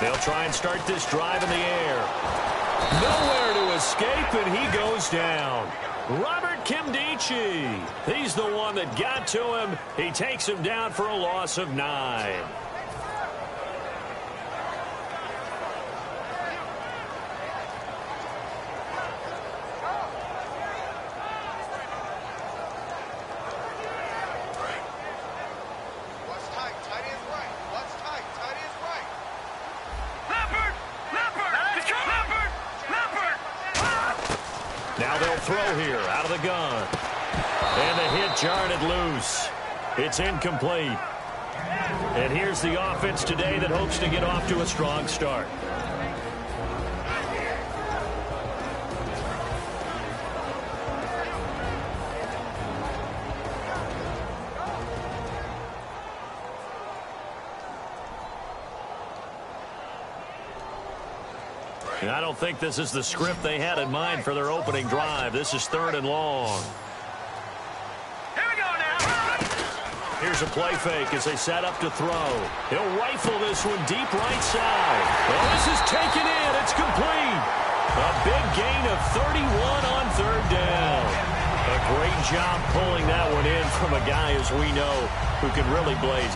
They'll try and start this drive in the air. Nowhere to escape, and he goes down. Robert Kimdichie. He's the one that got to him. He takes him down for a loss of 9. Now they'll throw here out of the gun. And the hit jarred it loose. It's incomplete. And here's the offense today that hopes to get off to a strong start. And I don't think this is the script they had in mind for their opening drive. This is 3rd and long. Here we go now. Here's a play fake as they set up to throw. He'll rifle this one deep right side. Oh, this is taken in. It's complete. A big gain of 31 on 3rd down. A great job pulling that one in from a guy, as we know, who can really blaze.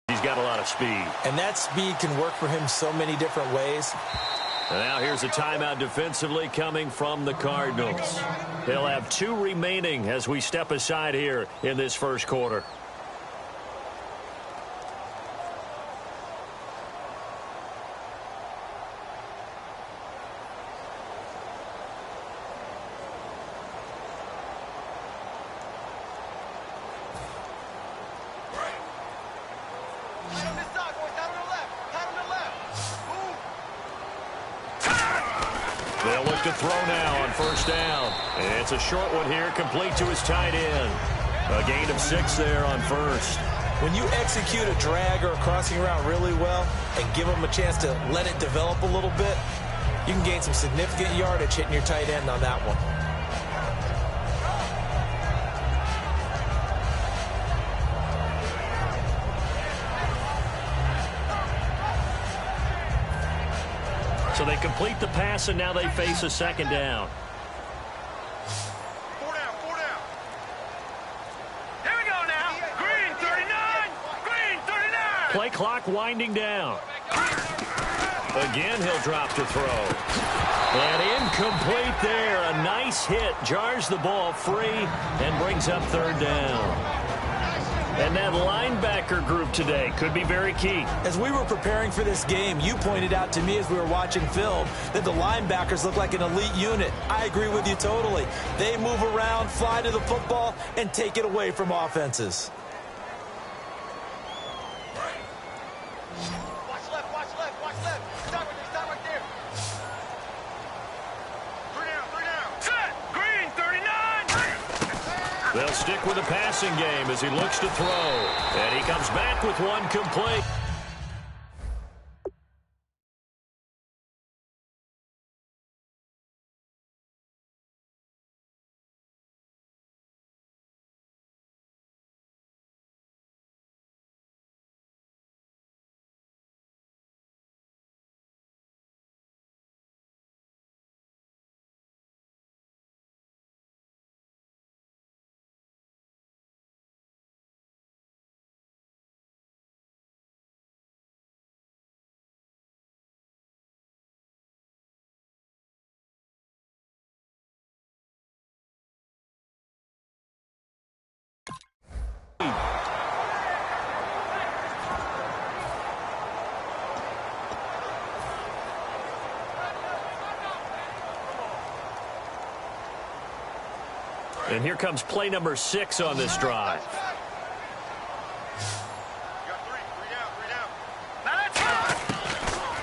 He's got a lot of speed. And that speed can work for him so many different ways. And now here's a timeout defensively coming from the Cardinals. They'll have 2 remaining as we step aside here in this first quarter. They'll look to throw now on 1st down. And it's a short one here, complete to his tight end. A gain of 6 there on 1st. When you execute a drag or a crossing route really well and give them a chance to let it develop a little bit, you can gain some significant yardage hitting your tight end on that one. So they complete the pass, and now they face a 2nd down. 4 down, 4 down. Here we go now. Green 39. Green 39. Play clock winding down. Again, he'll drop to throw. And incomplete there. A nice hit. Jars the ball free and brings up 3rd down. And that linebacker group today could be very key. As we were preparing for this game, you pointed out to me as we were watching film that the linebackers look like an elite unit. I agree with you totally. They move around, fly to the football, and take it away from offenses. Watch left, watch left, watch left. Stop right there. 3 down, 3 down. Set. Green 39. They'll stick with the passing game as he looks to throw. And he comes back with one complete. And here comes play number 6 on this drive.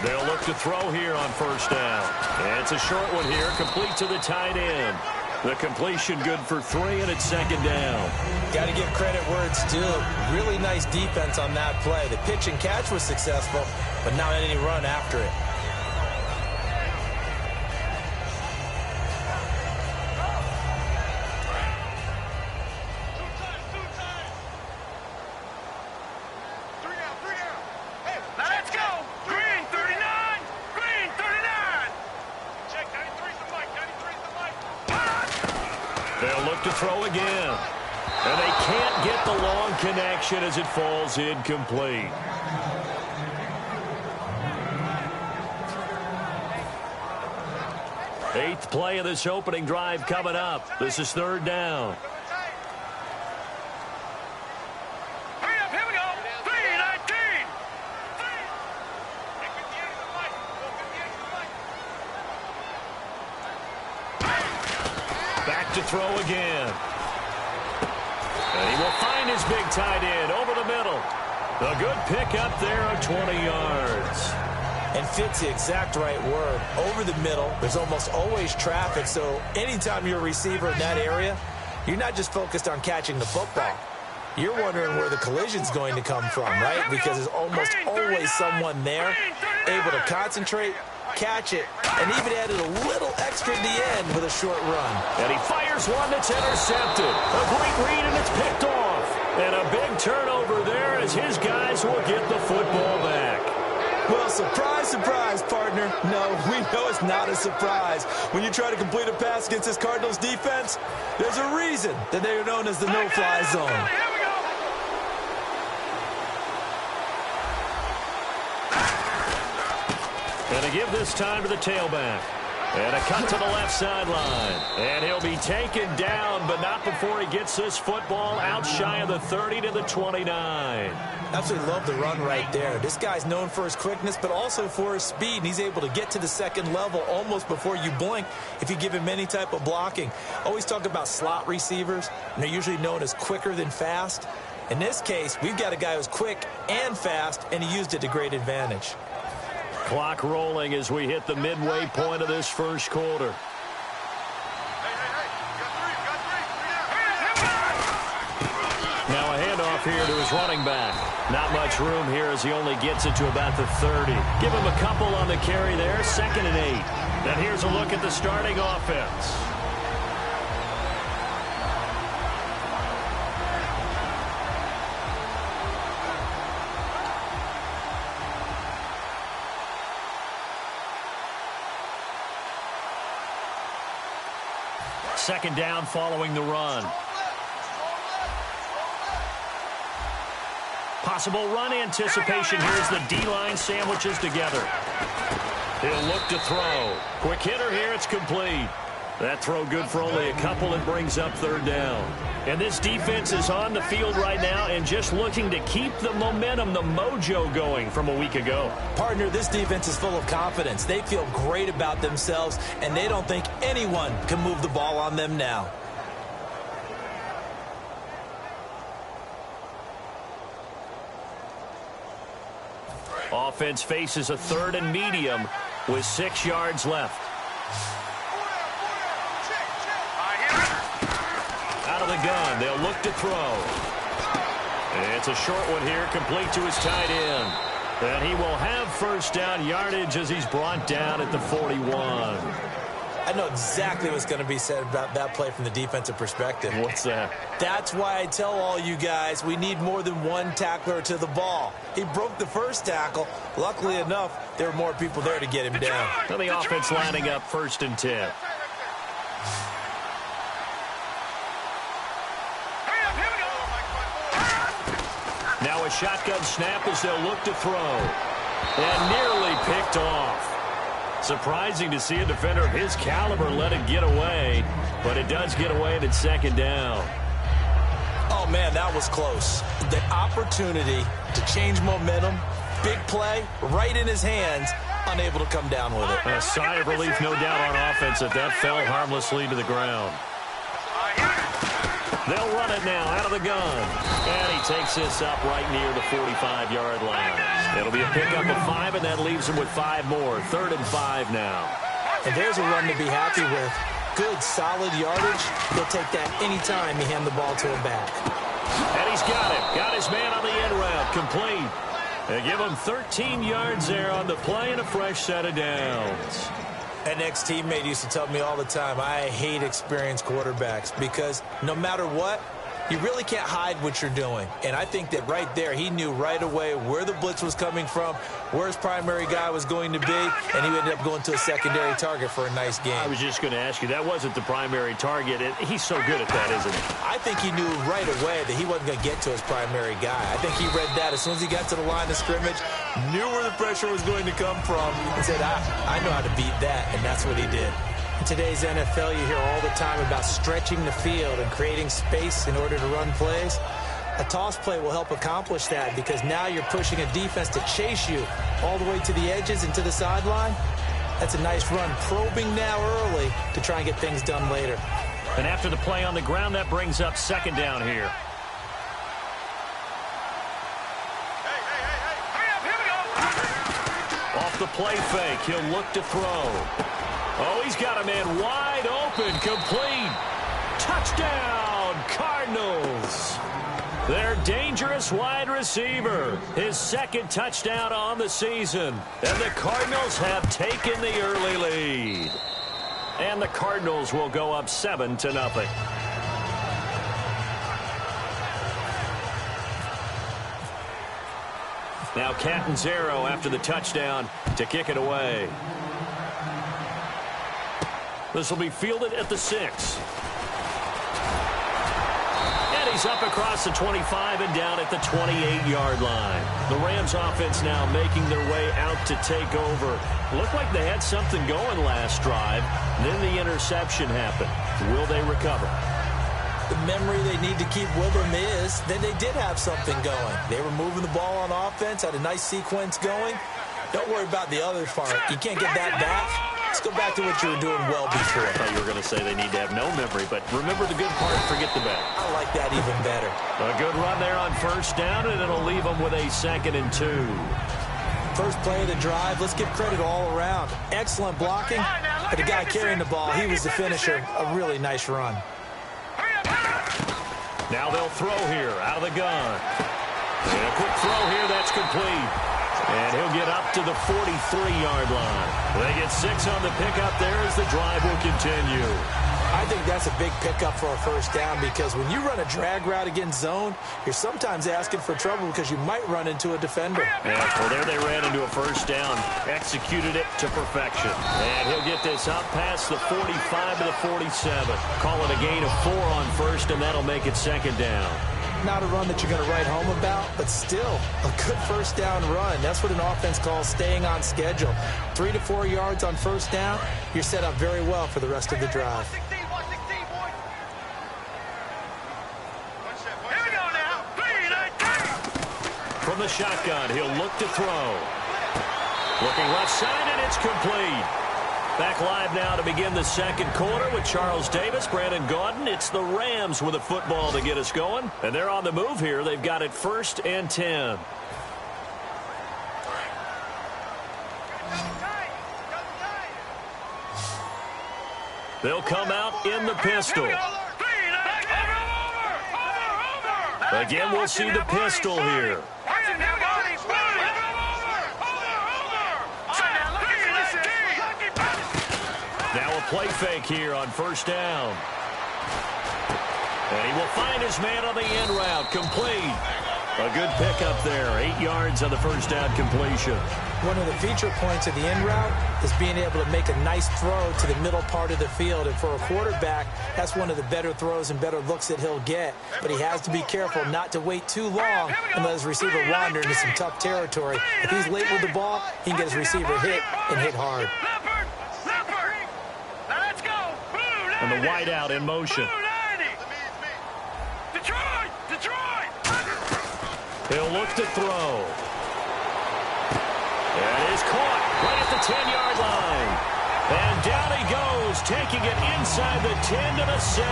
They'll look to throw here on first down. And it's a short one here, complete to the tight end. The completion good for 3, and it's second down. Got to give credit where it's due. Really nice defense on that play. The pitch and catch was successful, but not any run after it. They'll look to throw again. And they can't get the long connection as it falls incomplete. Eighth play of this opening drive coming up. This is third down. Here we go. 3-19. Back to throw again. And he will find his big tight end over the middle. A good pick up there of 20 yards. And fits the exact right word. Over the middle, there's almost always traffic, so anytime you're a receiver in that area, you're not just focused on catching the football. You're wondering where the collision's going to come from, right? Because there's almost always someone there able to concentrate, catch it, and even added a little extra at the end with a short run. And he fires one that's intercepted. A great read, and it's picked off. And a big turnover there as his guys will get the football back. Well, surprise, surprise, partner. No, we know it's not a surprise. When you try to complete a pass against this Cardinals defense, there's a reason that they are known as the no-fly zone. And to give this time to the tailback. And a cut to the left sideline. And he'll be taken down, but not before he gets this football out shy of the 30 to the 29. Absolutely love the run right there. This guy's known for his quickness, but also for his speed. And he's able to get to the second level almost before you blink if you give him any type of blocking. Always talk about slot receivers, and they're usually known as quicker than fast. In this case, we've got a guy who's quick and fast, and he used it to great advantage. Clock rolling as we hit the midway point of this first quarter. Now a handoff here to his running back. Not much room here as he only gets it to about the 30. Give him a couple on the carry there, 2nd and 8. And here's a look at the starting offense. Second down following the run. Possible run anticipation. Here's the D-line sandwiches together. He'll look to throw. Quick hitter here. It's complete. That throw good for only a couple and brings up third down. And this defense is on the field right now and just looking to keep the momentum, the mojo going from a week ago. Partner, this defense is full of confidence. They feel great about themselves, and they don't think anyone can move the ball on them now. Offense faces a 3rd and medium with 6 yards left. Out of the gun, they'll look to throw. It's a short one here, complete to his tight end. And he will have first down yardage as he's brought down at the 41. I know exactly what's going to be said about that play from the defensive perspective. What's that? That's why I tell all you guys we need more than one tackler to the ball. He broke the first tackle. Luckily enough, there were more people there to get him down. And the offense lining up 1st and 10. Now a shotgun snap as they'll look to throw. And nearly picked off. Surprising to see a defender of his caliber let it get away. But it does get away and it's 2nd down. Oh, Oh, man, that was close. The opportunity to change momentum, big play, right in his hands, unable to come down with it. A sigh of relief, no doubt, on offense that fell harmlessly to the ground. They'll run it now out of the gun. And he takes this up right near the 45-yard line. It'll be a pickup of 5, and that leaves him with 5 more. 3rd and 5 now. And there's a run to be happy with. Good, solid yardage. He'll take that anytime you hand the ball to him back. And he's got it. Got his man on the end route. Complete. They give him 13 yards there on the play and a fresh set of downs. An ex-teammate used to tell me all the time, I hate experienced quarterbacks because no matter what, you really can't hide what you're doing. And I think that right there, he knew right away where the blitz was coming from, where his primary guy was going to be, and he ended up going to a secondary target for a nice game. I was just going to ask you, that wasn't the primary target. He's so good at that, isn't he? I think he knew right away that he wasn't going to get to his primary guy. I think he read that as soon as he got to the line of scrimmage, knew where the pressure was going to come from, and said, I know how to beat that, and that's what he did. In today's NFL, you hear all the time about stretching the field and creating space in order to run plays. A toss play will help accomplish that because now you're pushing a defense to chase you all the way to the edges and to the sideline. That's a nice run, probing now early to try and get things done later. And after the play on the ground, that brings up 2nd down here. Off the play fake, he'll look to throw. Oh, he's got a man wide open, complete. Touchdown, Cardinals. Their dangerous wide receiver, his 2nd touchdown on the season. And the Cardinals have taken the early lead. And the Cardinals will go up 7-0. Now Catanzaro after the touchdown to kick it away. This will be fielded at the 6. And he's up across the 25 and down at the 28-yard line. The Rams offense now making their way out to take over. Looked like they had something going last drive. Then the interception happened. Will they recover? The memory they need to keep with them is that they did have something going. They were moving the ball on offense, had a nice sequence going. Don't worry about the other part. You can't get that back. Let's go back to what you were doing well before. I thought you were going to say they need to have no memory, but remember the good part, forget the bad. I like that even better. A good run there on 1st down, and it'll leave them with a 2nd and 2. First play of the drive, let's give credit all around. Excellent blocking, but the guy carrying the ball, he was the finisher. A really nice run. Now they'll throw here out of the gun. And a quick throw here, that's complete. And he'll get up to the 43-yard line. They get 6 on the pickup there as the drive will continue. I think that's a big pickup for a 1st down because when you run a drag route against zone, you're sometimes asking for trouble because you might run into a defender. Yeah, well, there they ran into a 1st down, executed it to perfection. And he'll get this up past the 45 to the 47. Call it a gain of 4 on 1st, and that'll make it 2nd down. Not a run that you're going to write home about, but still a good 1st down run. That's what an offense calls staying on schedule. 3 to 4 yards on 1st down, you're set up very well for the rest of the drive. From the shotgun, he'll look to throw. Looking left side, and it's complete. Back live now to begin the 2nd quarter with Charles Davis, Brandon Gaudin. It's the Rams with a football to get us going. And they're on the move here. They've got it 1st and 10. They'll come out in the pistol. Again, we'll see the pistol here. Now a play fake here on 1st down. And he will find his man on the end route. Complete. A good pickup there. 8 yards on the 1st down completion. One of the feature points of the end route is being able to make a nice throw to the middle part of the field. And for a quarterback, that's one of the better throws and better looks that he'll get. But he has to be careful not to wait too long and let his receiver wander into some tough territory. If he's late with the ball, he can get his receiver hit and hit hard. And the wide out in motion. Detroit! He'll look to throw. It is caught right at the 10-yard line. And down he goes, taking it inside the 10 to the 7.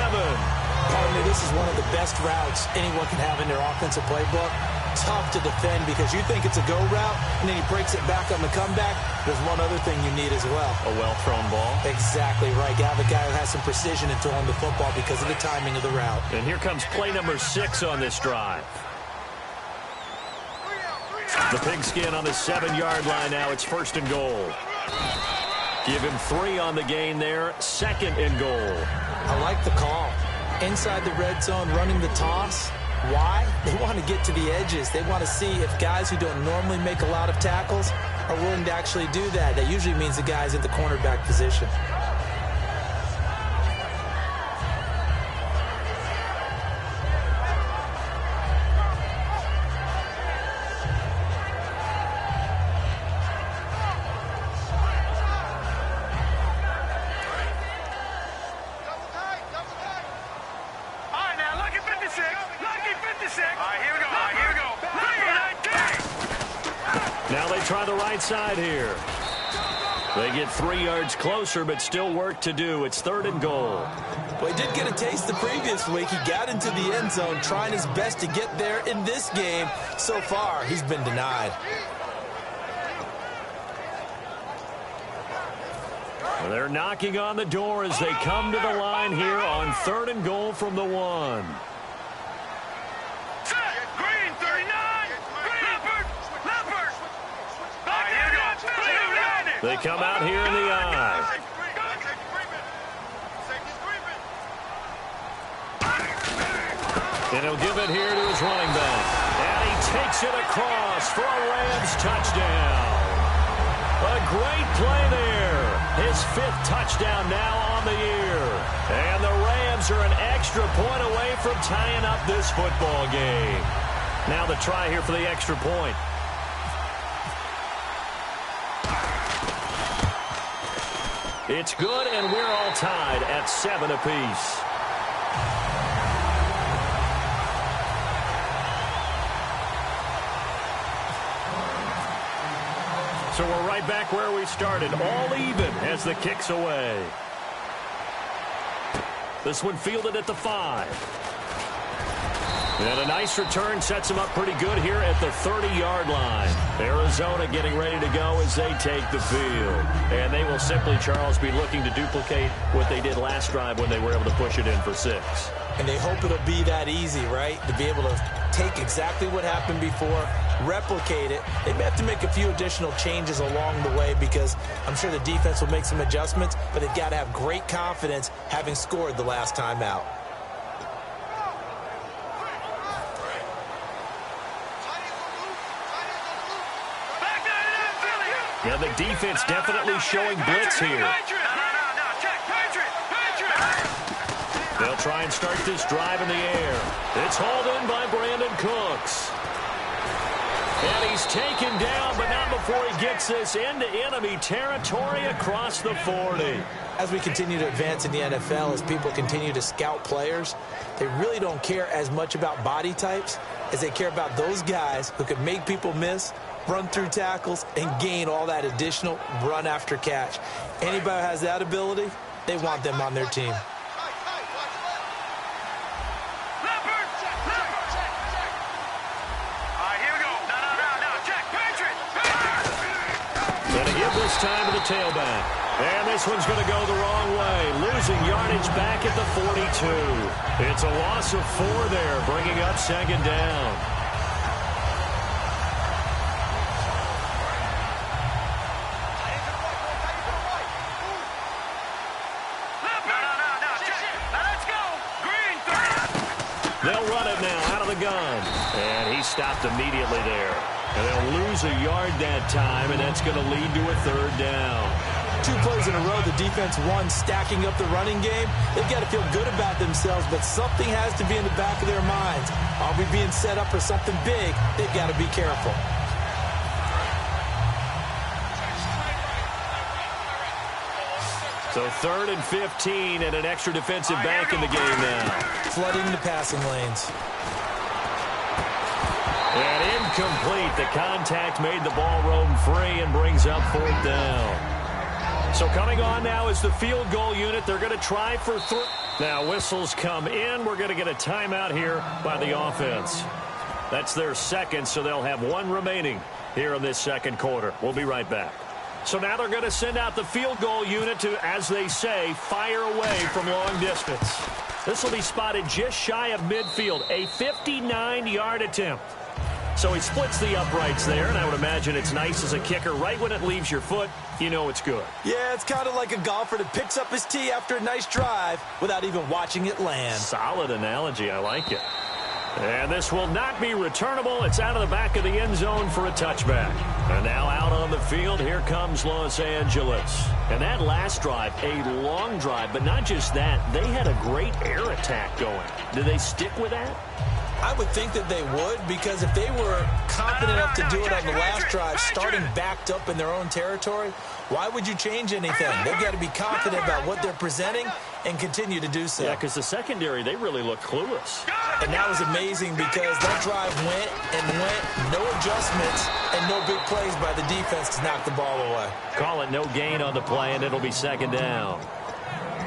Pardon me, this is one of the best routes anyone can have in their offensive playbook. Tough to defend because you think it's a go route, and then he breaks it back on the comeback. There's one other thing you need as well. A well-thrown ball. Exactly right. You have a guy who has some precision in throwing the football because of the timing of the route. And here comes play number 6 on this drive. The pigskin on the 7-yard line now. It's 1st and goal. Give him 3 on the gain there. 2nd and goal. I like the call. Inside the red zone, running the toss. Why? They want to get to the edges. They want to see if guys who don't normally make a lot of tackles are willing to actually do that. That usually means the guy's at the cornerback position. Now they try the right side here. They get 3 yards closer, but still work to do. It's 3rd and goal. Well, he did get a taste the previous week. He got into the end zone, trying his best to get there in this game. So far, he's been denied. Well, they're knocking on the door as they come to the line here on 3rd and goal from the 1. They come out here in the eye. And he'll give it here to his running back. And he takes it across for a Rams touchdown. A great play there. His 5th touchdown now on the year. And the Rams are an extra point away from tying up this football game. Now the try here for the extra point. It's good, and we're all tied at 7 apiece. So we're right back where we started, all even as the kick's away. This one fielded at the 5. And a nice return sets him up pretty good here at the 30-yard line. Arizona getting ready to go as they take the field. And they will simply, Charles, be looking to duplicate what they did last drive when they were able to push it in for 6. And they hope it'll be that easy, right? To be able to take exactly what happened before, replicate it. They may have to make a few additional changes along the way because I'm sure the defense will make some adjustments, but they've got to have great confidence having scored the last time out. Yeah, the defense definitely showing blitz here. They'll try and start this drive in the air. It's hauled in by Brandon Cooks. And he's taken down, but not before he gets this into enemy territory across the 40. As we continue to advance in the NFL, as people continue to scout players, they really don't care as much about body types as they care about those guys who can make people miss, run through tackles, and gain all that additional run after catch. Anybody who has that ability, they want them on their team. Going to give this time to the tailback. And this one's going to go the wrong way, losing yardage back at the 42. It's a loss of 4 there, bringing up 2nd down. They'll run it now out of the gun. And he stopped immediately there. And they'll lose a yard that time, and that's going to lead to a 3rd down. 2 plays in a row, the defense won, stacking up the running game. They've got to feel good about themselves, but something has to be in the back of their minds. Are we being set up for something big? They've got to be careful. So 3rd and 15 and an extra defensive back in the game now. Flooding the passing lanes. And incomplete. The contact made the ball roam free and brings up 4th down. So coming on now is the field goal unit. They're going to try for 3. Now whistles come in. We're going to get a timeout here by the offense. That's their second, so they'll have 1 remaining here in this second quarter. We'll be right back. So now they're going to send out the field goal unit to, as they say, fire away from long distance. This will be spotted just shy of midfield, a 59-yard attempt. So he splits the uprights there, and I would imagine it's nice as a kicker. Right when it leaves your foot, you know it's good. Yeah, it's kind of like a golfer that picks up his tee after a nice drive without even watching it land. Solid analogy. I like it. And this will not be returnable. It's out of the back of the end zone for a touchback. And now out on the field, here comes Los Angeles. And that last drive, a long drive, but not just that. They had a great air attack going. Do they stick with that? I would think that they would, because if they were confident enough to do it on the last drive, starting backed up in their own territory, why would you change anything? They've got to be confident about what they're presenting and continue to do so. Yeah, because the secondary, they really look clueless. And that was amazing because that drive went and went, no adjustments, and no big plays by the defense to knock the ball away. Call it no gain on the play, and it'll be 2nd down.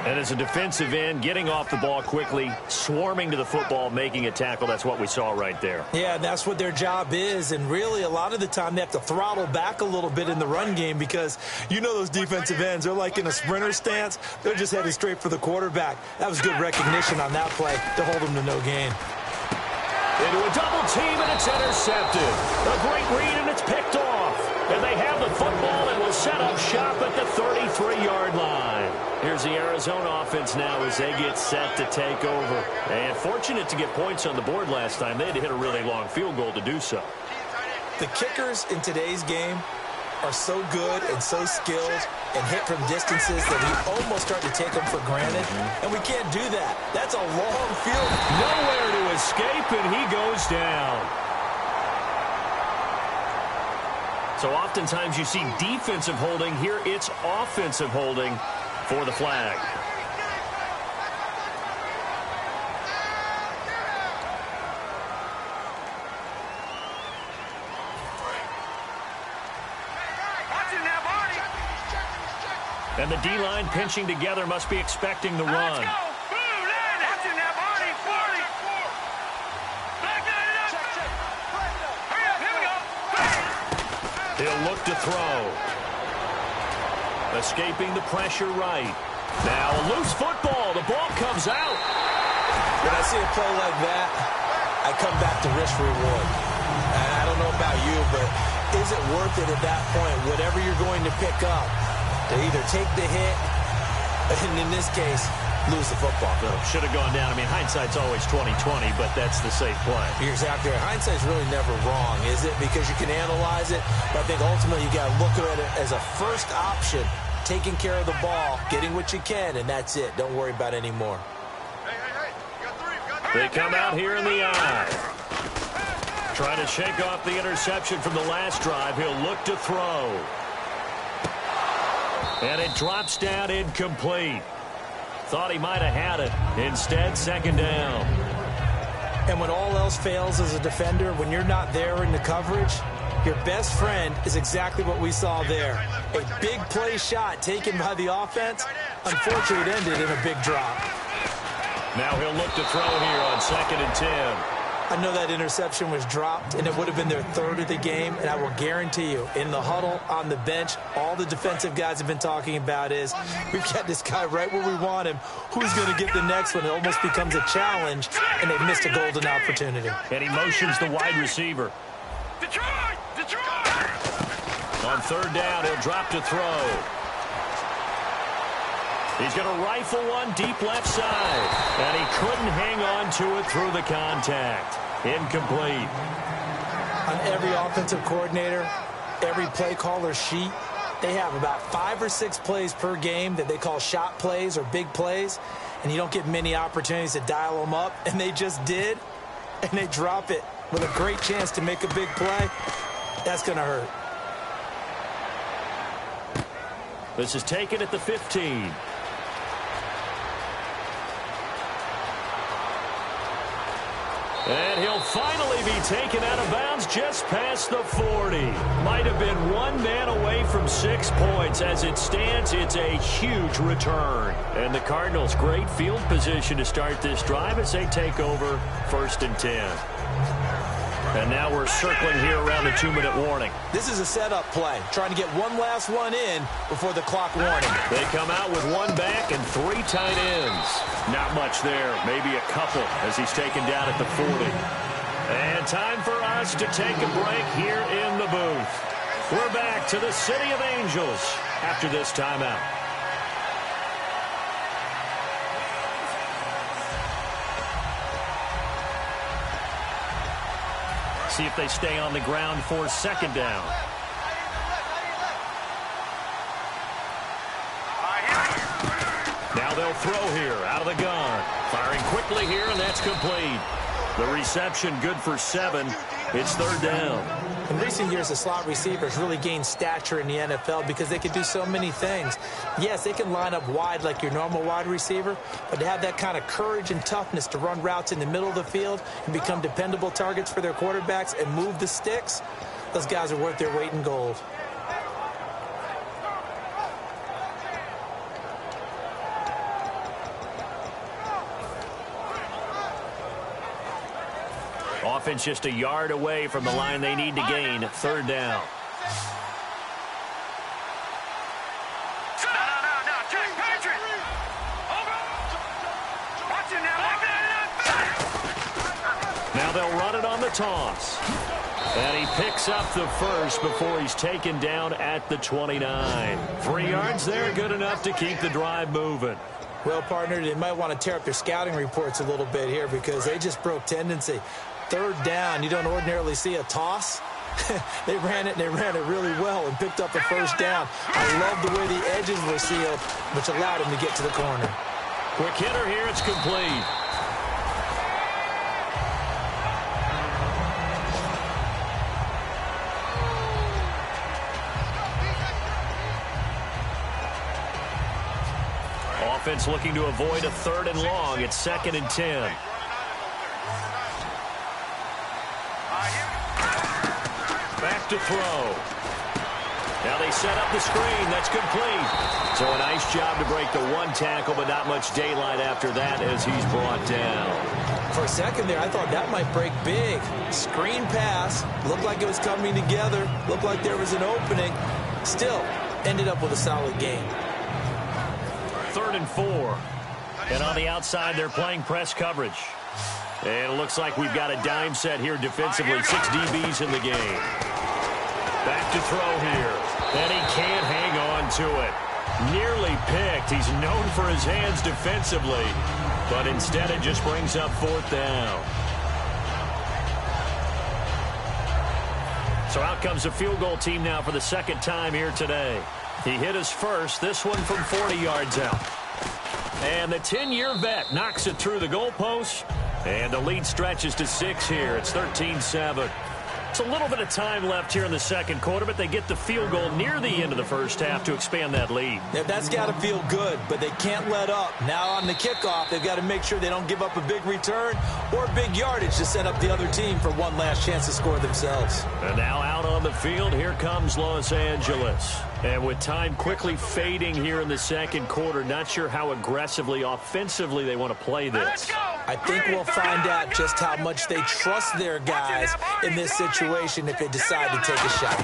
And as a defensive end, getting off the ball quickly, swarming to the football, making a tackle, that's what we saw right there. Yeah, that's what their job is. And really, a lot of the time, they have to throttle back a little bit in the run game because you know those defensive ends, they're like in a sprinter stance. They're just headed straight for the quarterback. That was good recognition on that play to hold them to no gain. Into a double team, and it's intercepted. A great read, and it's picked off. And they have the football and will set up shop at the 33-yard line. Here's the Arizona offense now as they get set to take over. And fortunate to get points on the board last time. They had to hit a really long field goal to do so. The kickers in today's game are so good and so skilled and hit from distances that we almost start to take them for granted. And we can't do that. That's a long field. Nowhere to escape, and he goes down. So oftentimes you see defensive holding. Here it's offensive holding for the flag. And the D-line pinching together must be expecting the run. He'll look to throw. Escaping the pressure right. Now a loose football. The ball comes out. When I see a play like that, I come back to risk reward. And I don't know about you, but is it worth it at that point, whatever you're going to pick up, to either take the hit, and in this case, lose the football? Should have gone down. I mean, hindsight's always 20/20, but that's the safe play. You're exactly right. Hindsight's really never wrong, is it? Because you can analyze it, but I think ultimately you got to look at it as a first option, taking care of the ball, getting what you can, and that's it. Don't worry about any more. They come out here in the eye. Trying to shake off the interception from the last drive. He'll look to throw. And it drops down incomplete. Thought he might have had it. Instead, 2nd down. And when all else fails as a defender, when you're not there in the coverage, your best friend is exactly what we saw there. A big play shot taken by the offense. Unfortunately, it ended in a big drop. Now he'll look to throw here on 2nd and 10. I know that interception was dropped, and it would have been their 3rd of the game, and I will guarantee you, in the huddle, on the bench, all the defensive guys have been talking about is, we've got this guy right where we want him. Who's going to get the next one? It almost becomes a challenge, and they've missed a golden opportunity. And he motions the wide receiver. Detroit! On 3rd down, he'll drop to throw. He's going to rifle one deep left side. And he couldn't hang on to it through the contact. Incomplete. On every offensive coordinator, every play caller sheet, they have about 5 or 6 plays per game that they call shot plays or big plays. And you don't get many opportunities to dial them up. And they just did. And they drop it with a great chance to make a big play. That's going to hurt. This is taken at the 15. And he'll finally be taken out of bounds just past the 40. Might have been one man away from 6 points. As it stands, it's a huge return. And the Cardinals, great field position to start this drive as they take over 1st and 10. And now we're circling here around the 2-minute warning. This is a setup play, trying to get one last one in before the clock warning. They come out with 1 back and 3 tight ends. Not much there, maybe a couple as he's taken down at the 40. And time for us to take a break here in the booth. We're back to the City of Angels after this timeout. See if they stay on the ground for 2nd down. Now they'll throw here out of the gun. Firing quickly here, and that's complete. The reception good for 7. It's 3rd down. In recent years, the slot receivers really gained stature in the NFL because they can do so many things. Yes, they can line up wide like your normal wide receiver, but to have that kind of courage and toughness to run routes in the middle of the field and become dependable targets for their quarterbacks and move the sticks, those guys are worth their weight in gold. Offense just a yard away from the line they need to gain. 3rd down. Now they'll run it on the toss. And he picks up the first before he's taken down at the 29. 3 yards there, good enough to keep the drive moving. Well, partner, they might want to tear up their scouting reports a little bit here because they just broke tendency. 3rd down, you don't ordinarily see a toss. They ran it really well and picked up a 1st down. I love the way the edges were sealed, which allowed him to get to the corner. Quick hitter here, it's complete. Offense looking to avoid a 3rd and long. It's 2nd and 10. Back to throw. Now they set up the screen. That's complete. So a nice job to break the 1 tackle, but not much daylight after that as he's brought down. For a second there, I thought that might break big. Screen pass. Looked like it was coming together. Looked like there was an opening. Still, ended up with a solid game. 3rd and 4. And on the outside, they're playing press coverage. And it looks like we've got a dime set here defensively. 6 DBs in the game. Back to throw here. And he can't hang on to it. Nearly picked. He's known for his hands defensively. But instead it just brings up 4th down. So out comes the field goal team now for the 2nd time here today. He hit his first, this one from 40 yards out. And the 10-year vet knocks it through the goalpost. And the lead stretches to 6 here. It's 13-7. It's a little bit of time left here in the 2nd quarter, but they get the field goal near the end of the 1st half to expand that lead. Yeah, that's got to feel good, but they can't let up. Now on the kickoff, they've got to make sure they don't give up a big return or big yardage to set up the other team for one last chance to score themselves. And now out on the field, here comes Los Angeles. And with time quickly fading here in the 2nd quarter, not sure how aggressively, offensively they want to play this. I think we'll find out just how much they trust their guys in this situation if they decide to take a shot.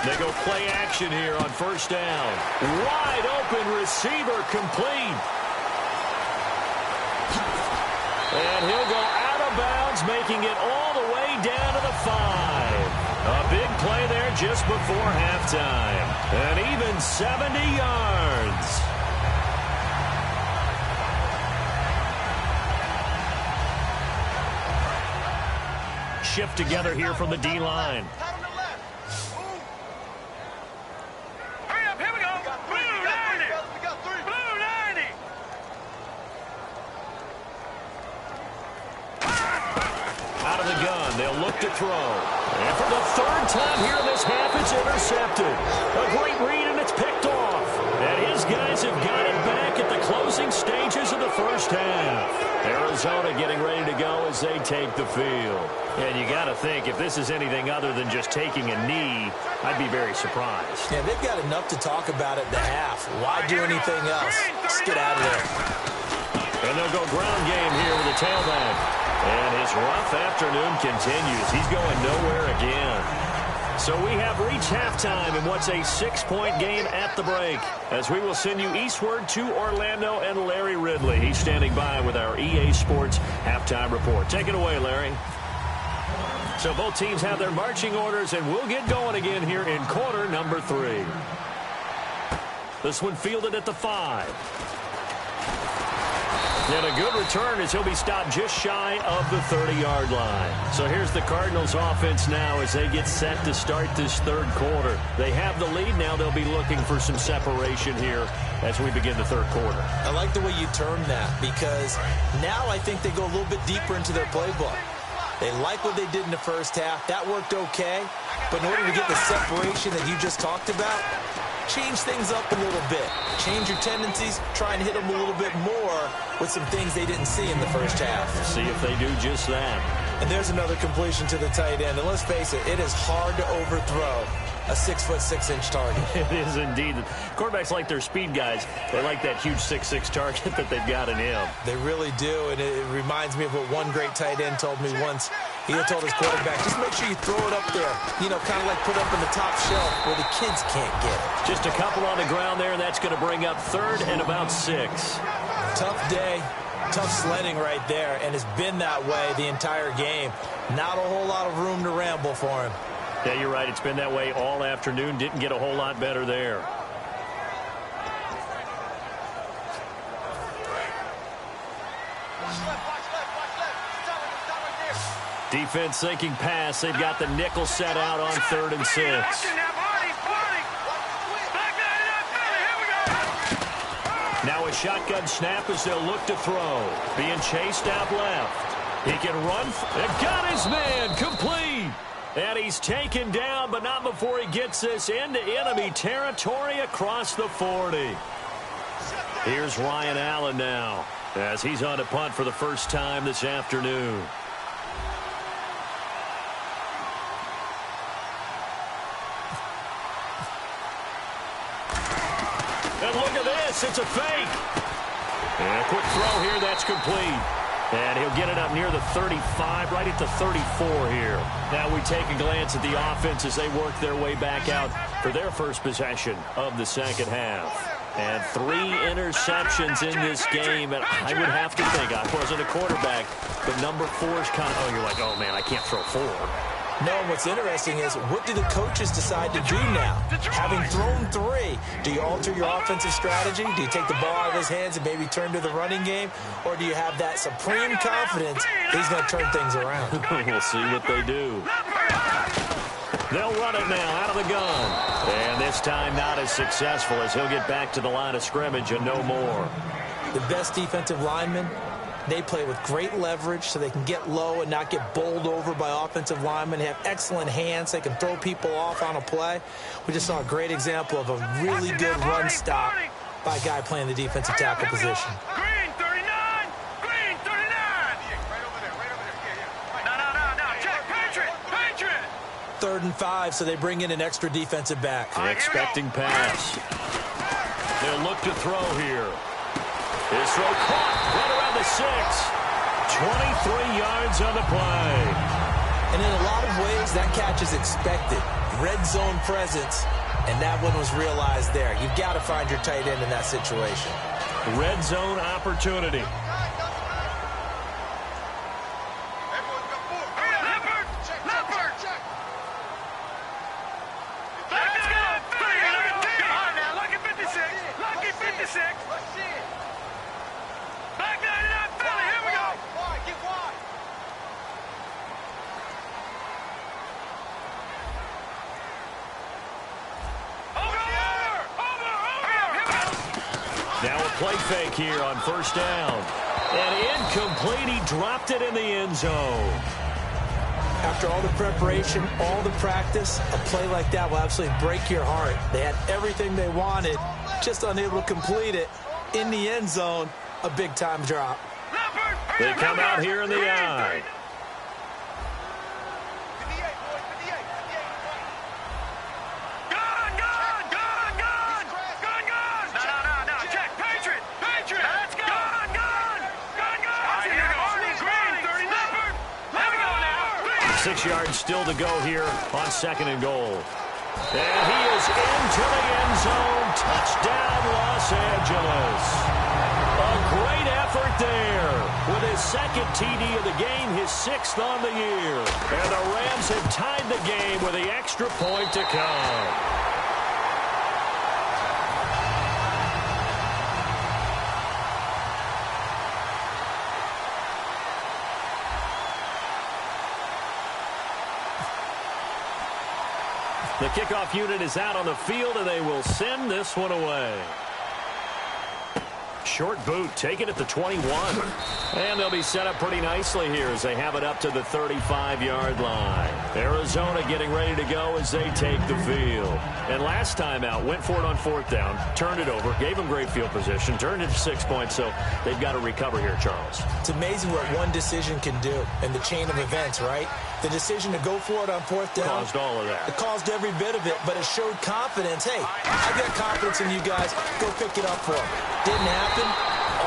They go play action here on 1st down. Wide open receiver complete. And he'll go out of bounds, making it all the way down to the 5. A big play there just before halftime. And even 70 yards. Shift together here from the D-line. Hurry up, here we go. Blue 90. Blue 90. Out of the gun, they'll look to throw. And for the 3rd time here in this half, it's intercepted. A great read, and it's picked off. And his guys have got it back at the closing stages of the 1st half. Arizona Arizona getting ready to go as they take the field. And you got to think, if this is anything other than just taking a knee, I'd be very surprised. Yeah, they've got enough to talk about at the half. Why do anything else? Just get out of there. And they'll go ground game here with the tailback. And his rough afternoon continues. He's going nowhere again. So we have reached halftime in what's a 6-point game at the break, as we will send you eastward to Orlando and Larry Ridley. He's standing by with our EA Sports halftime report. Take it away, Larry. So both teams have their marching orders, and we'll get going again here in quarter number 3. This one fielded at the 5. And a good return as he'll be stopped just shy of the 30-yard line. So here's the Cardinals offense now as they get set to start this third quarter. They have the lead now. They'll be looking for some separation here as we begin the third quarter. I like the way you term that, because now I think they go a little bit deeper into their playbook. They like what they did in the first half. That worked okay. But in order to get the separation that you just talked about, change things up a little bit. Change your tendencies. Try and hit them a little bit more with some things they didn't see in the first half. See if they do just that. And there's another completion to the tight end. And let's face it, it is hard to overthrow a 6'6" target. It is indeed. Quarterbacks like their speed guys. They like that huge 6'6" target that they've got in him. They really do, and it reminds me of what one great tight end told me once. He told his quarterback, just make sure you throw it up there, you know, kind of like put up in the top shelf where the kids can't get it. Just a couple on the ground there, and that's going to bring up third and about 6. Tough day, tough sledding right there, and it's been that way the entire game. Not a whole lot of room to ramble for him. Yeah, you're right. It's been that way all afternoon. Didn't get a whole lot better there. Defense thinking pass. They've got the nickel set out on 3rd and 6. Now a shotgun snap as they'll look to throw. Being chased out left. He can run. Got his man. Complete. And he's taken down, but not before he gets this into enemy territory across the 40. Here's Ryan Allen now as he's on a punt for the first time this afternoon. And look at this. It's a fake. And a quick throw here. That's complete. And he'll get it up near the 35, right at the 34 here. Now we take a glance at the offense as they work their way back out for their first possession of the second half. And 3 interceptions in this game. And I would have to think, I wasn't a quarterback, but number 4 is kind of, oh, you're like, oh, man, I can't throw 4. No, what's interesting is, what do the coaches decide to do now? Having thrown 3, do you alter your offensive strategy? Do you take the ball out of his hands and maybe turn to the running game? Or do you have that supreme confidence he's going to turn things around? We'll see what they do. They'll run it now out of the gun. And this time not as successful as he'll get back to the line of scrimmage and no more. The best defensive linemen, they play with great leverage so they can get low and not get bowled over by offensive linemen. They have excellent hands. They can throw people off on a play. We just saw a great example of a really good run stop by a guy playing the defensive tackle position. Green 39! Green 39! Right over there, right over there. No. Check. Patriot! 3rd and 5, so they bring in an extra defensive back. Expecting pass. They'll look to throw here. His throw caught right around the 6. 23 yards on the play. And in a lot of ways, that catch is expected. Red zone presence, and that one was realized there. You've got to find your tight end in that situation. Red zone opportunity. Now a play fake here on 1st down. And incomplete. He dropped it in the end zone. After all the preparation, all the practice, a play like that will absolutely break your heart. They had everything they wanted, just unable to complete it. In the end zone, a big-time drop. Leopard, They come out here in the I. No, check. Patriot. Let's go. Gun. Here goes Green, 39. There we go now. 6 yards still to go here on 2nd and goal. And he is into the end zone. Touchdown, Los Angeles. A great effort there with his 2nd TD of the game, his 6th on the year. And the Rams have tied the game with the extra point to come. The kickoff unit is out on the field, and they will send this one away. Short boot taken at the 21. And they'll be set up pretty nicely here as they have it up to the 35-yard line. Arizona getting ready to go as they take the field. And last time out, went for it on 4th down, turned it over, gave them great field position, turned it to 6 points, so they've got to recover here, Charles. It's amazing what one decision can do in the chain of events, right? The decision to go for it on 4th down. Caused all of that. It caused every bit of it, but it showed confidence. Hey, I've got confidence in you guys. Go pick it up for them. Didn't happen.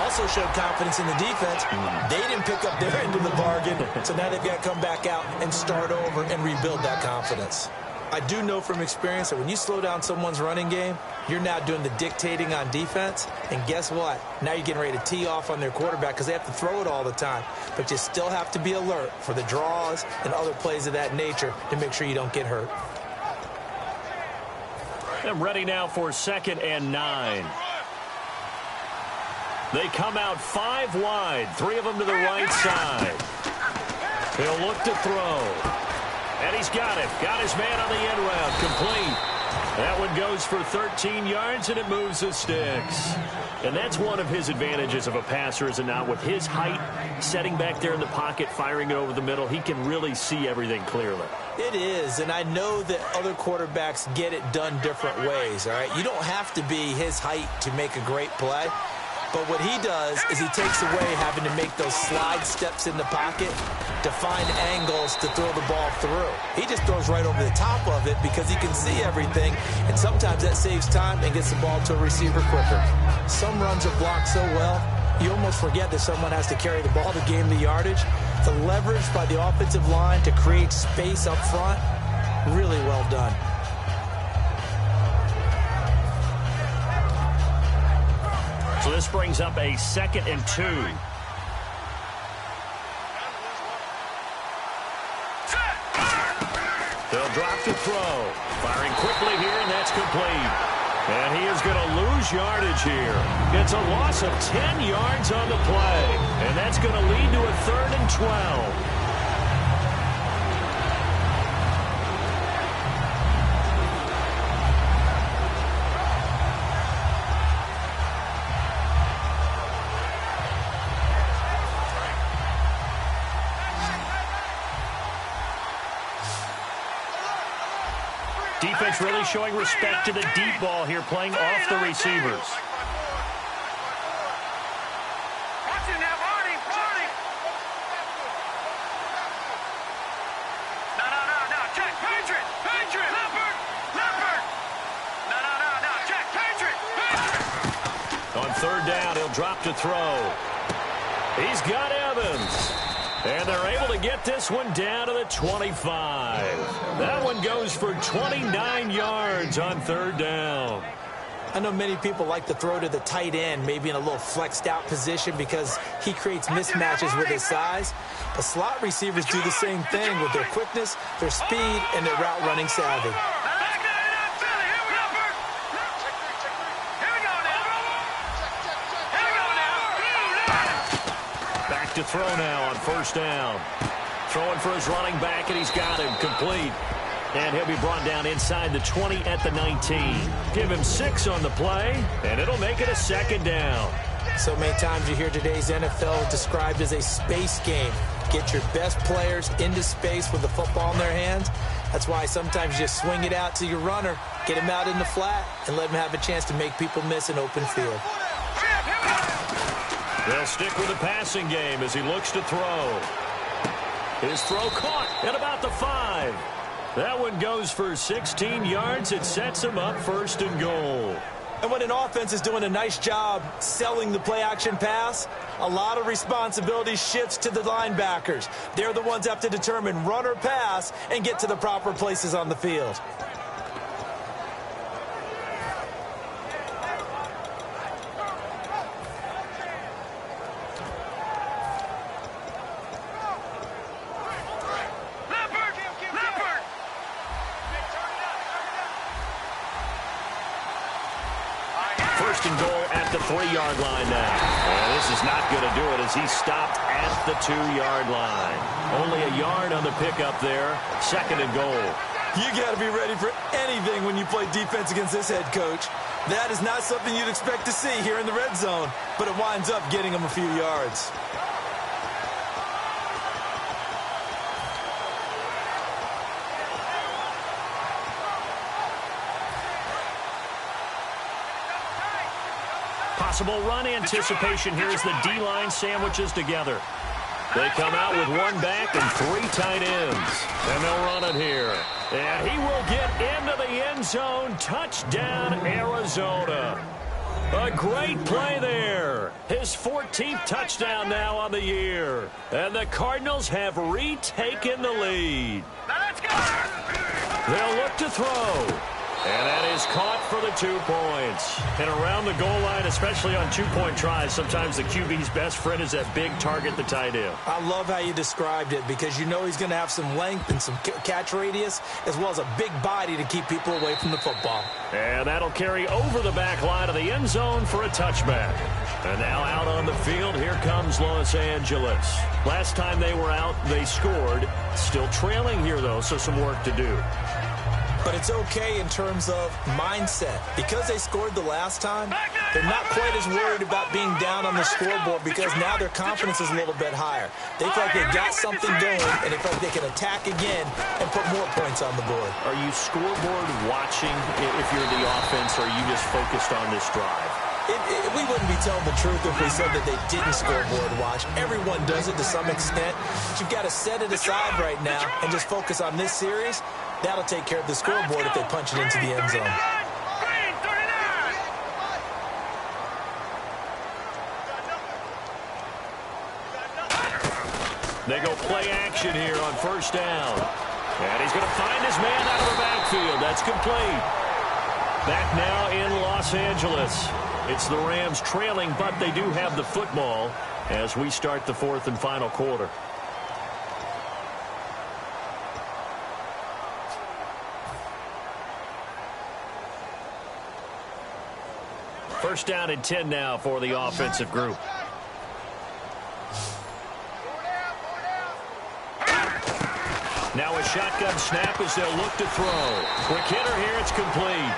Also showed confidence in the defense. They didn't pick up their end of the bargain, so now they've got to come back out and start over and rebuild that confidence. I do know from experience that when you slow down someone's running game, you're now doing the dictating on defense. And guess what? Now you're getting ready to tee off on their quarterback because they have to throw it all the time. But you still have to be alert for the draws and other plays of that nature to make sure you don't get hurt. And ready now for 2nd and 9. They come out 5 wide, 3 of them to the right side. He'll look to throw. And he's got it. Got his man on the end route. Complete. That one goes for 13 yards, and it moves the sticks. And that's one of his advantages of a passer, is it not? With his height, setting back there in the pocket, firing it over the middle, he can really see everything clearly. It is, and I know that other quarterbacks get it done different ways, all right? You don't have to be his height to make a great play. But what he does is he takes away having to make those slide steps in the pocket to find angles to throw the ball through. He just throws right over the top of it because he can see everything, and sometimes that saves time and gets the ball to a receiver quicker. Some runs are blocked so well, you almost forget that someone has to carry the ball to gain the yardage. The leverage by the offensive line to create space up front, really well done. So this brings up a 2nd and 2. They'll drop to throw. Firing quickly here, and that's complete. And he is going to lose yardage here. It's a loss of 10 yards on the play. And that's going to lead to a 3rd and 12. Defense really showing respect to the deep ball here, playing off the receivers. Watch it now, Barney. No. Check, Patriot. Leopard. No. Check, Patriot. On 3rd down, he'll drop to throw. He's got Evans. And they're able to get this one down to the 25. That one goes for 29 yards on 3rd down. I know many people like to throw to the tight end, maybe in a little flexed out position because he creates mismatches with his size. But slot receivers do the same thing with their quickness, their speed, and their route running savvy. To throw now on 1st down. Throwing for his running back, and he's got him complete. And he'll be brought down inside the 20 at the 19. Give him 6 on the play, and it'll make it a 2nd down. So many times you hear today's NFL described as a space game. Get your best players into space with the football in their hands. That's why sometimes you just swing it out to your runner, get him out in the flat, and let him have a chance to make people miss an open field. They'll stick with the passing game as he looks to throw. His throw caught at about the 5. That one goes for 16 yards. It sets him up 1st and goal. And when an offense is doing a nice job selling the play-action pass, a lot of responsibility shifts to the linebackers. They're the ones that have to determine run or pass and get to the proper places on the field. First and goal at the 3-yard line now. And this is not going to do it as he stopped at the 2-yard line. Only a yard on the pickup there. 2nd and goal. You got to be ready for anything when you play defense against this head coach. That is not something you'd expect to see here in the red zone, but it winds up getting him a few yards. Possible run anticipation here as the D-line sandwiches together. They come out with 1 back and 3 tight ends. And they'll run it here. And he will get into the end zone. Touchdown, Arizona. A great play there. His 14th touchdown now on the year. And the Cardinals have retaken the lead. Let's go! They'll look to throw. And that is caught for the 2 points. And around the goal line, especially on 2-point tries, sometimes the QB's best friend is that big target, the tight end. I love how you described it because you know he's going to have some length and some catch radius as well as a big body to keep people away from the football. And that'll carry over the back line of the end zone for a touchback. And now out on the field, here comes Los Angeles. Last time they were out, they scored. Still trailing here, though, so some work to do. But it's okay in terms of mindset. Because they scored the last time, they're not quite as worried about being down on the scoreboard because now their confidence is a little bit higher. They feel like they've got something going, and they feel like they can attack again and put more points on the board. Are you scoreboard watching if you're the offense, or are you just focused on this drive? We wouldn't be telling the truth if we said that they didn't scoreboard watch. Everyone does it to some extent. But you've got to set it aside right now and just focus on this series. That'll take care of the scoreboard if they punch it into the end zone. They go play action here on 1st down. And he's going to find his man out of the backfield. That's complete. Back now in Los Angeles. It's the Rams trailing, but they do have the football as we start the 4th and final quarter. First down and 10 now for the offensive group. Now a shotgun snap as they'll look to throw. Quick hitter here, it's complete.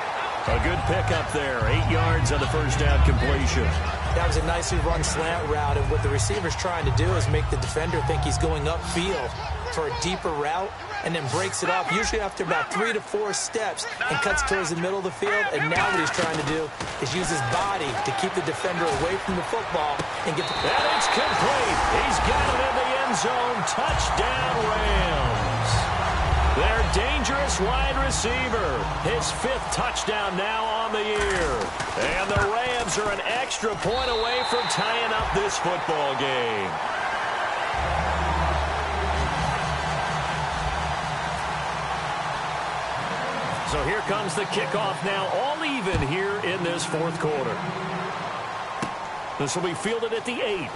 A good pickup there. 8 yards on the first down completion. That was a nicely run slant route, and what the receiver's trying to do is make the defender think he's going upfield for a deeper route and then breaks it off, usually after about 3 to 4 steps, and cuts towards the middle of the field. And now what he's trying to do is use his body to keep the defender away from the football and get the... And it's complete. He's got it in the end zone. Touchdown, Rams. Their dangerous wide receiver. His 5th touchdown now on the year. And the Rams are an extra point away from tying up this football game. So here comes the kickoff now, all even here in this 4th quarter. This will be fielded at the 8.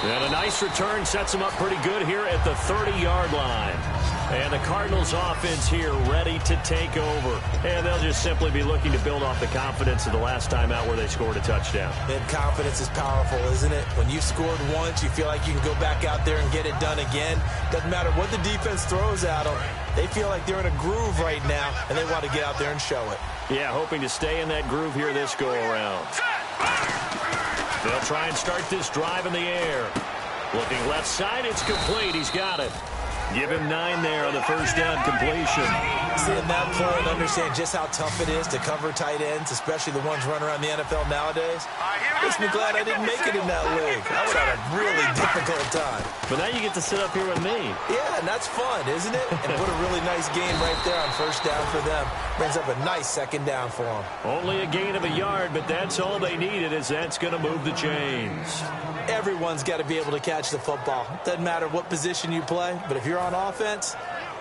And a nice return sets them up pretty good here at the 30-yard line. And the Cardinals offense here ready to take over. And they'll just simply be looking to build off the confidence of the last time out where they scored a touchdown. And confidence is powerful, isn't it? When you've scored once, you feel like you can go back out there and get it done again. Doesn't matter what the defense throws at them. They feel like they're in a groove right now, and they want to get out there and show it. Yeah, hoping to stay in that groove here this go-around. They'll try and start this drive in the air. Looking left side, it's complete. He's got it. Give him 9 there on the first down completion. Seeing that play and understand just how tough it is to cover tight ends, especially the ones running around the NFL nowadays, makes me glad I didn't make it in that league. I would have a really difficult time. But now you get to sit up here with me. Yeah, and that's fun, isn't it? And what a really nice game right there on first down for them. Brings up a nice second down for them. Only a gain of a yard, but that's all they needed, as that's going to move the chains. Everyone's got to be able to catch the football. Doesn't matter what position you play, but if you're on offense,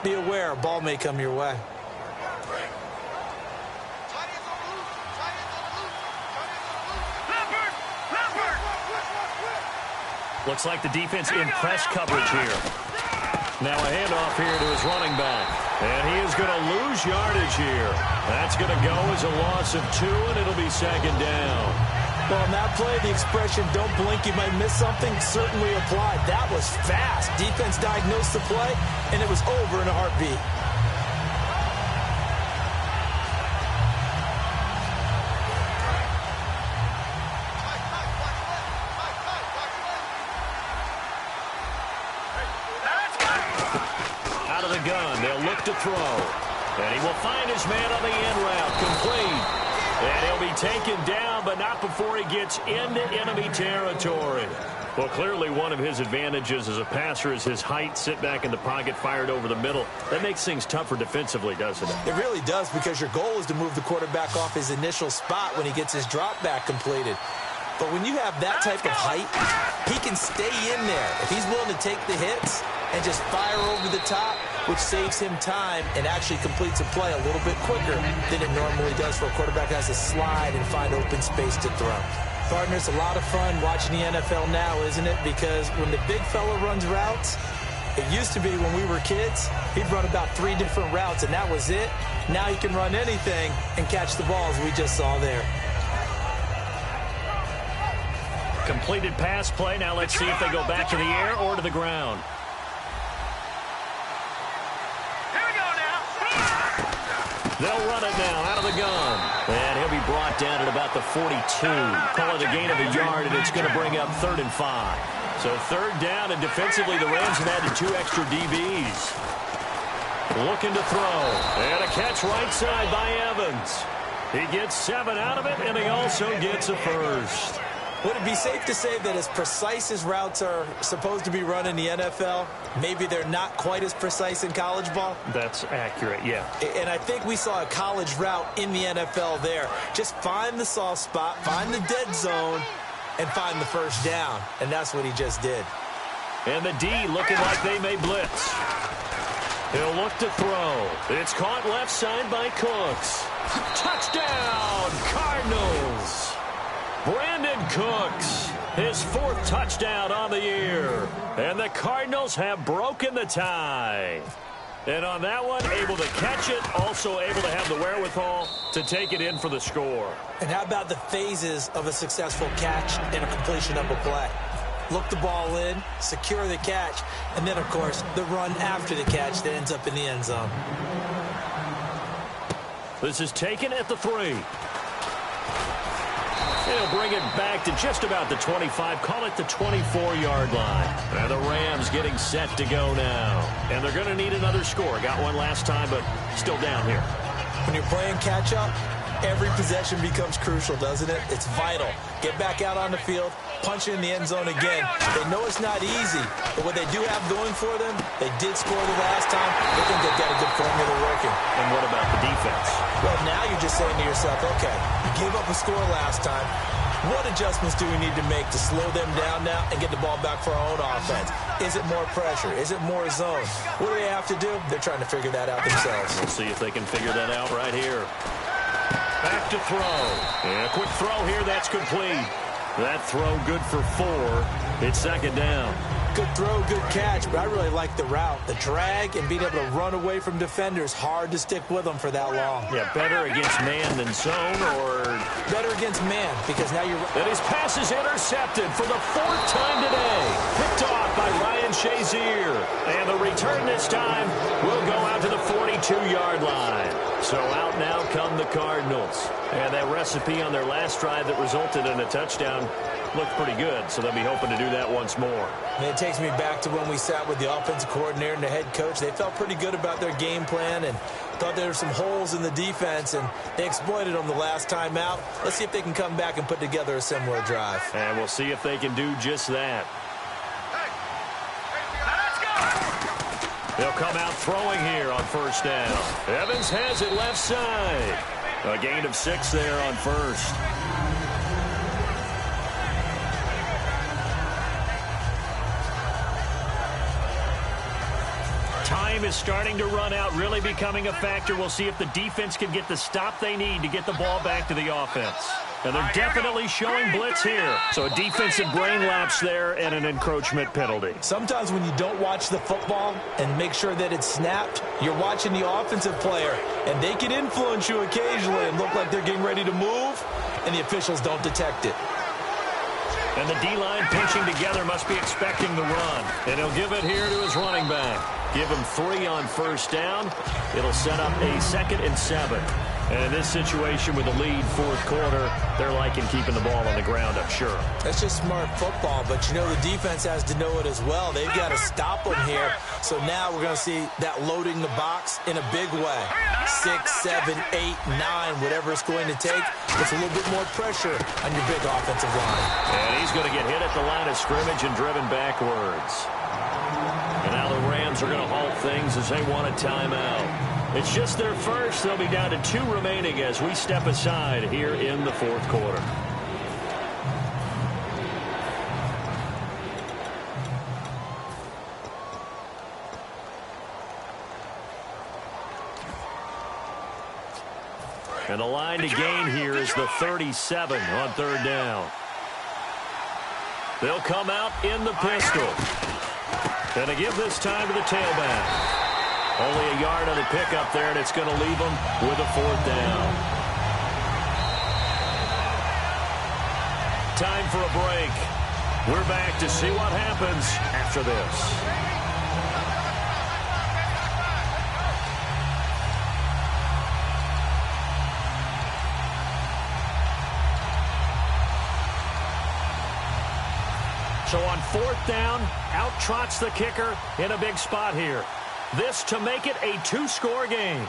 be aware a ball may come your way. Looks like the defense in press coverage here. Now a handoff here to his running back. And he is going to lose yardage here. That's going to go as a loss of 2, and it'll be second down. Well, on that play, the expression, don't blink, you might miss something, certainly applied. That was fast. Defense diagnosed the play, and it was over in a heartbeat. Out of the gun, they'll look to throw. And he will find his man on the end route, complete. And he'll be taken down, but not before he gets into enemy territory. Well, clearly one of his advantages as a passer is his height. Sit back in the pocket, fired over the middle. That makes things tougher defensively, doesn't it? It really does, because your goal is to move the quarterback off his initial spot when he gets his drop back completed. But when you have that type of height, he can stay in there. If he's willing to take the hits and just fire over the top, which saves him time and actually completes a play a little bit quicker than it normally does for a quarterback who has to slide and find open space to throw. Partners, a lot of fun watching the NFL now, isn't it? Because when the big fella runs routes, it used to be when we were kids, he'd run about 3 different routes, and that was it. Now he can run anything and catch the balls we just saw there. Completed pass play. Now let's see if they go back to the air or to the ground. They'll run it now out of the gun. And he'll be brought down at about the 42. Call it a gain of a yard, and it's going to bring up 3rd and 5. So 3rd down, and defensively the Rams have added 2 extra DBs. Looking to throw. And a catch right side by Evans. He gets 7 out of it, and he also gets a first. Would it be safe to say that as precise as routes are supposed to be run in the NFL, maybe they're not quite as precise in college ball? That's accurate, yeah. And I think we saw a college route in the NFL there. Just find the soft spot, find the dead zone, and find the first down. And that's what he just did. And the D looking like they may blitz. He'll look to throw. It's caught left side by Cooks. Touchdown, Cardinals! Brandon Cooks, his 4th touchdown on the year. And the Cardinals have broken the tie. And on that one, able to catch it, also able to have the wherewithal to take it in for the score. And how about the phases of a successful catch and a completion of a play? Look the ball in, secure the catch, and then, of course, the run after the catch that ends up in the end zone. This is taken at the 3. He'll bring it back to just about the 25, call it the 24-yard line. And the Rams getting set to go now. And they're going to need another score. Got one last time, but still down here. When you're playing catch-up, every possession becomes crucial, doesn't it? It's vital. Get back out on the field, punch it in the end zone again. They know it's not easy, but what they do have going for them, they did score the last time. They think they've got a good formula working. And what about the defense? Well, now you're just saying to yourself, okay, you gave up a score last time. What adjustments do we need to make to slow them down now and get the ball back for our own offense? Is it more pressure? Is it more zone? What do they have to do? They're trying to figure that out themselves. We'll see if they can figure that out right here. Back to throw. And a quick throw here. That's complete. That throw good for 4. It's second down. Good throw, good catch, but I really like the route. The drag and being able to run away from defenders, hard to stick with them for that long. Yeah, better against man than zone, or... Better against man, because now you're... And his pass is intercepted for the 4th time today. Picked off by Ryan Shazier. And the return this time will go out to the 42-yard line. So out now come the Cardinals. And that recipe on their last drive that resulted in a touchdown looked pretty good, so they'll be hoping to do that once more. And it takes me back to when we sat with the offensive coordinator and the head coach. They felt pretty good about their game plan and thought there were some holes in the defense, and they exploited them the last time out. Let's see if they can come back and put together a similar drive. And we'll see if they can do just that. They'll come out throwing here on first down. Evans has it left side. A gain of 6 there on first. Time is starting to run out, really becoming a factor. We'll see if the defense can get the stop they need to get the ball back to the offense. And they're definitely showing blitz here. So a defensive brain lapse there and an encroachment penalty. Sometimes when you don't watch the football and make sure that it's snapped, you're watching the offensive player, and they can influence you occasionally and look like they're getting ready to move, and the officials don't detect it. And the D-line pinching together must be expecting the run. And he'll give it here to his running back. Give him 3 on first down. It'll set up a 2nd and 7. And in this situation with the lead fourth quarter, they're liking keeping the ball on the ground, I'm sure. That's just smart football, but you know the defense has to know it as well. They've got to stop them here. So now we're going to see that loading the box in a big way. 6, 7, 8, 9, whatever it's going to take. It's a little bit more pressure on your big offensive line. And he's going to get hit at the line of scrimmage and driven backwards. And now the Rams are going to halt things as they want a timeout. It's just their first. They'll be down to 2 remaining as we step aside here in the fourth quarter. And the line to gain here is the 37 on third down. They'll come out in the pistol. And to give this time to the tailback. Only a yard on the pickup there, and it's going to leave them with a 4th down. Time for a break. We're back to see what happens after this. So on 4th down, out trots the kicker in a big spot here. This to make it a 2-score game.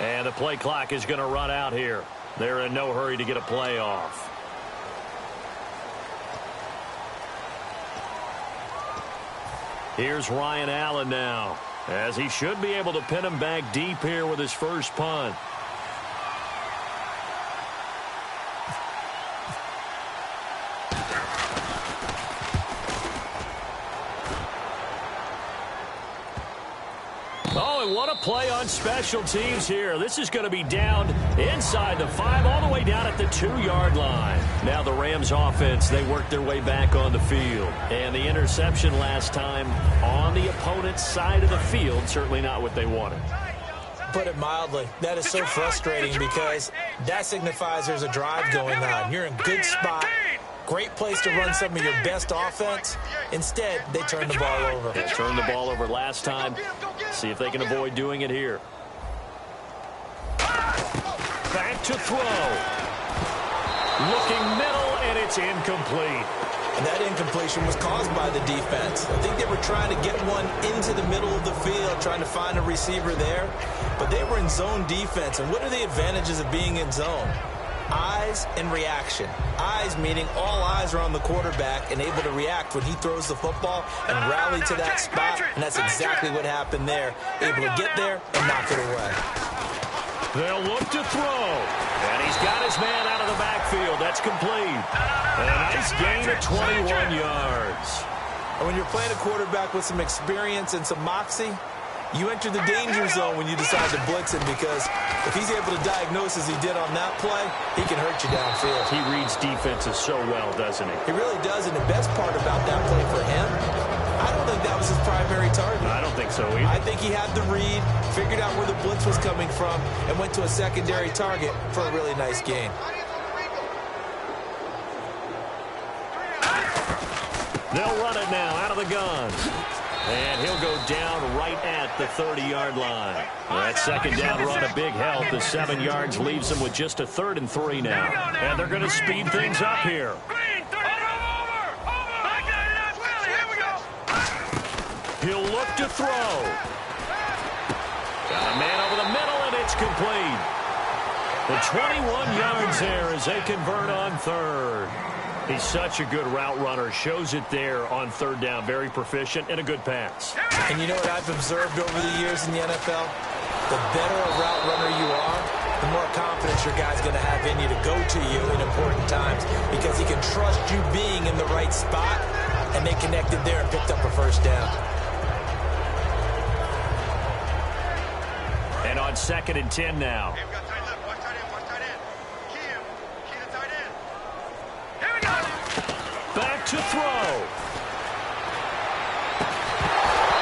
And the play clock is going to run out here. They're in no hurry to get a play off. Here's Ryan Allen now, as he should be able to pin him back deep here with his first punt. Oh, and what a play on special teams here. This is going to be down inside the 5, all the way down at the 2-yard line. Now the Rams offense, they work their way back on the field. And the interception last time on the opponent's side of the field, certainly not what they wanted. Put it mildly, that is so frustrating because that signifies there's a drive going on. You're in good spot. Great place to run some of your best offense. Instead, they turn the ball over. They turned the ball over last time. See if they can avoid doing it here. Back to throw. Looking middle, and it's incomplete. And that incompletion was caused by the defense. I think they were trying to get one into the middle of the field, trying to find a receiver there. But they were in zone defense. And what are the advantages of being in zone? Eyes and reaction. Eyes meaning all eyes are on the quarterback and able to react when he throws the football and rally to that spot. And that's exactly what happened there. Able to get there and knock it away. They'll look to throw. And he's got his man out of the backfield. That's complete. And a nice gain of 21 yards. And when you're playing a quarterback with some experience and some moxie, You enter the danger zone when you decide to blitz him, because if he's able to diagnose as he did on that play, he can hurt you downfield. He reads defenses so well, doesn't he? He really does, and the best part about that play for him, I don't think that was his primary target. I don't think so either. I think he had the read, figured out where the blitz was coming from, and went to a secondary target for a really nice gain. They'll run it now out of the guns. And he'll go down right at the 30-yard line. That second down run a big help. The 7 yards leaves them with just a 3rd and 3 now. And they're going to speed things up here. He'll look to throw. Got a man over the middle, and it's complete. The 21 yards there as they convert on 3rd. He's such a good route runner. Shows it there on 3rd down. Very proficient and a good pass. And you know what I've observed over the years in the NFL? The better a route runner you are, the more confidence your guy's going to have in you to go to you in important times, because he can trust you being in the right spot, and they connected there and picked up a 1st down. And on 2nd and 10 now. Back to throw.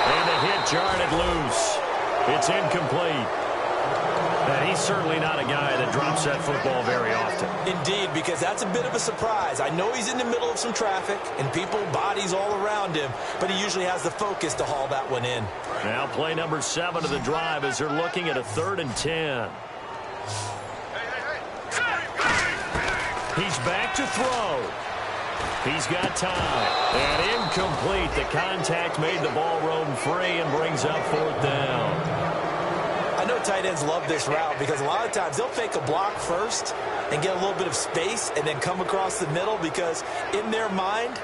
And the hit jarred loose. It's incomplete. And he's certainly not a guy that drops that football very often. Indeed, because that's a bit of a surprise. I know he's in the middle of some traffic and people, bodies all around him, but he usually has the focus to haul that one in. Now play number 7 of the drive as they're looking at a 3rd and 10. He's back to throw. He's got time. And incomplete. The contact made the ball roam free and brings up 4th down. I know tight ends love this route because a lot of times they'll fake a block first and get a little bit of space and then come across the middle, because in their mind,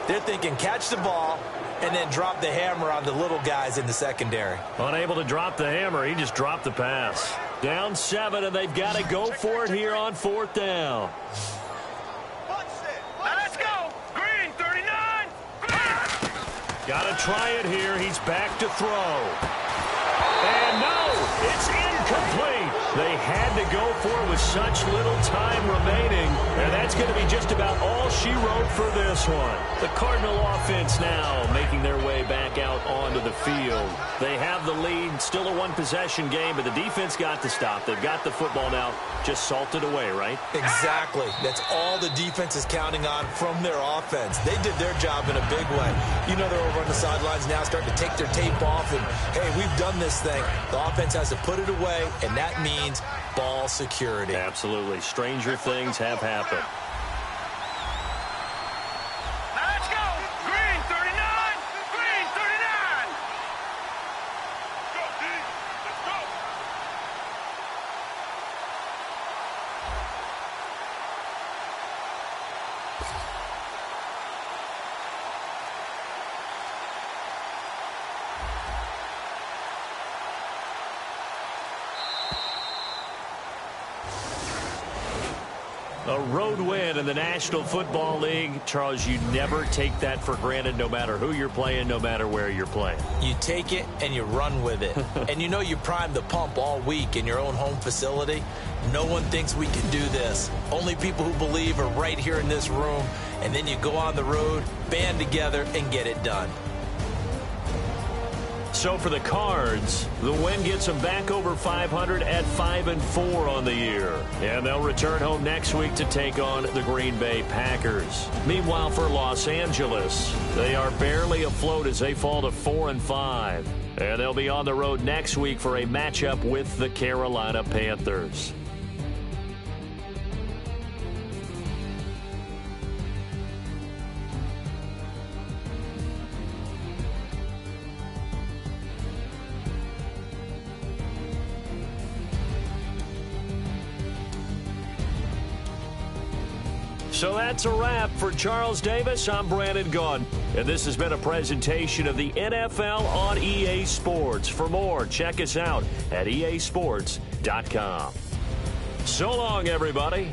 they're thinking catch the ball and then drop the hammer on the little guys in the secondary. Unable to drop the hammer, he just dropped the pass. Down 7, and they've got to go for it here on 4th down. Let's go. Green, 39. Green. Got to try it here. He's back to throw. And no, it's incomplete. They had to go for it with such little time remaining. And that's going to be just about all she wrote for this one. The Cardinal offense now making their way back out onto the field. They have the lead, still a one-possession game, but the defense got to stop. They've got the football now, just salted away, right? Exactly. That's all the defense is counting on from their offense. They did their job in a big way. You know, they're over on the sidelines now starting to take their tape off and, hey, we've done this thing. The offense has to put it away, and that means ball security. Absolutely. Stranger things have happened. Let's go. Green, 39. Green, 39. Go, D. Let's go. A road win in the National Football League. Charles, you never take that for granted, no matter who you're playing, no matter where you're playing. You take it and you run with it. And you know you primed the pump all week in your own home facility. No one thinks we can do this. Only people who believe are right here in this room. And then you go on the road, band together, and get it done. So for the Cards, the win gets them back over 500 at 5-4 on the year. And they'll return home next week to take on the Green Bay Packers. Meanwhile, for Los Angeles, they are barely afloat as they fall to 4-5. And they'll be on the road next week for a matchup with the Carolina Panthers. So that's a wrap. For Charles Davis, I'm Brandon Gaudin. And this has been a presentation of the NFL on EA Sports. For more, check us out at easports.com. So long, everybody.